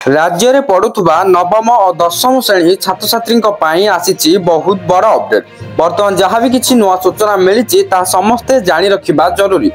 राज्य में पढ़ुवा नवम और दशम श्रेणी छात्र छात्री आसी बहुत बड़ अपडेट। बर्तमान जहाँ भी किसी नुआ सूचना मिली समस्ते जानी रखा जरूरी।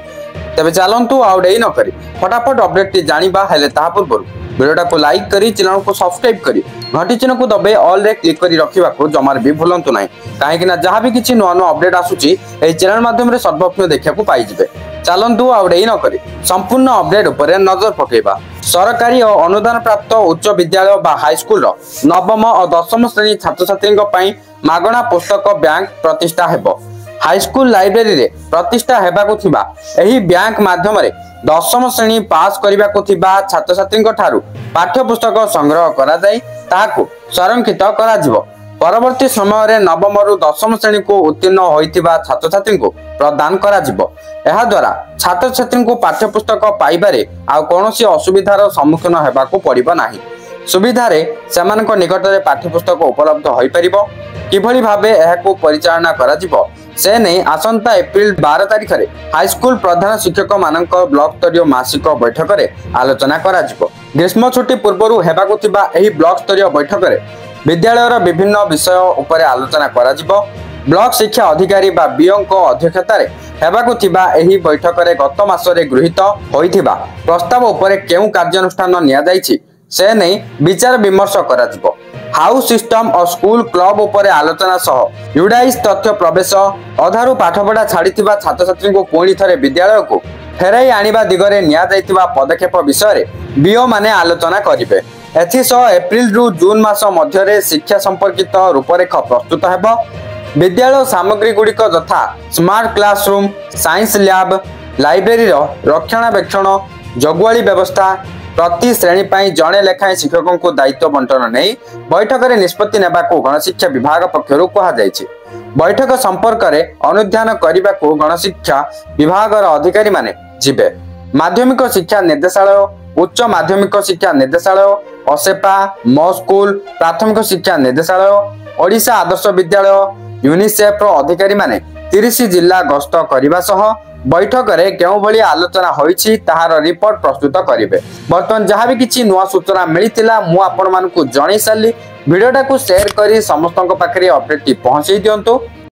तेज चलतु आउे न करी फटाफट अपडेट टी जाना हेले पूर्व वीडियो को लाइक करी चैनल को सब्सक्राइब करी घंटी चिन्ह को दबे ऑल रे क्लिक करी रखा को जमार भी भूलु ना कहीं जहाँ भी किसी नुआ नुआ अपडेट आसूची चैनल माध्यम सर्वप्रथम देखा पाइबे। चलतु आउे न करी संपूर्ण अपडेट उपर नजर पकेबा। सरकारी और अनुदान प्राप्त उच्च विद्यालय बा हाईस्कूल नवम और दशम श्रेणी छात्र छात्री मागणा पुस्तक बैंक प्रतिष्ठा हेबो। हाईस्कूल लाइब्रेरी रे प्रतिष्ठा हेबाकु थिबा एही बैंक माध्यम रे दशम श्रेणी पास करिबाकु थिबा छात्र छात्री ठारू पाठ्य पुस्तक संग्रह करा जाई ताहाकु संरक्षित करा जिवो। परवर्ती समय रे नवम रु दशम श्रेणी को उत्तीर्ण होइतिबा छात्र छात्री को प्रदान करा जिवो। एहा द्वारा छात्र छात्री को पाठ्य पुस्तक पाइबारे आ कोनोसी असुविधार सम्मुखीन हेबाकु पड़िबो नाही। सुविधारे सेमानक निकटरे पाठ्य पुस्तक उपलब्ध होई परिबो। किभली भाबे एहाकु परिचालना करा जिवो से नहीं आसंता एप्रिल 12 तारिख रे हाईस्कूल प्रधान शिक्षक मानक ब्लॉक स्तरीय मासिक बैठक रे आलोचना करा जिवो। ग्रीष्म छुट्टी पूर्व हेबाकु थिबा एही ब्लॉक स्तरीय बैठक रे विद्यालयर विभिन्न विषय उपरे आलोचना करा जिवो। ब्लॉक शिक्षा अधिकारी बा बीओ अध्यक्षता रे हेबाकु थिबा एही बैठक रे गत मासरे गृहीत होइथिबा प्रस्ताव उपरे केउ कार्यानुष्ठान निया जाइछि से नहीं विचार विमर्श करा जिवो। हाउस सिस्टम और स्कूल क्लब उपरे आलोचना सह यूडाइस तथ्य प्रवेश अधारू पाठपढ़ा छाड़ी छात्र छात्री को पुणी थे विद्यालय को फेराई आनिबा दिगरे निया जाइतिबा पदक्षेप विषय रे बीओ माने आलोचना करिवे। एथिसह एप्रिल रु जून मास मध्य शिक्षा संपर्कित रूपरेख प्रस्तुत हेबो। विद्यालय सामग्री गुड़िक यथा smart classroom science lab library रक्षणाबेक्षण जगुआली व्यवस्था प्रति श्रेणी पाई जड़े लेखाएं शिक्षकों को दायित्व बंटन नहीं बैठक में निष्पत्ति नेबाकू गणशिक्षा विभाग पक्षरु कहा जायछि। बैठक संपर्क में अनुध्यान करने को गणशिक्षा विभाग अधिकारी माने जिबे। माध्यमिक शिक्षा निर्देशालय उच्च माध्यमिक शिक्षा निर्देशालय असेपा मो स्कूल प्राथमिक शिक्षा निर्देशालय ओडिशा आदर्श विद्यालय यूनिसेफ अधिकारी माने 30 जिला गस्त करने सह बैठक में क्यों भली आलोचना होईछि ताहार रिपोर्ट प्रस्तुत करिवे। बर्तमान जहाँ भी किसी नुआ सूचना मिलिथिला मु आपण मानकु जणाई सारली। वीडियोटा को शेयर करी समस्तक पाखरे अपडेट पहुंचाई दियंतु।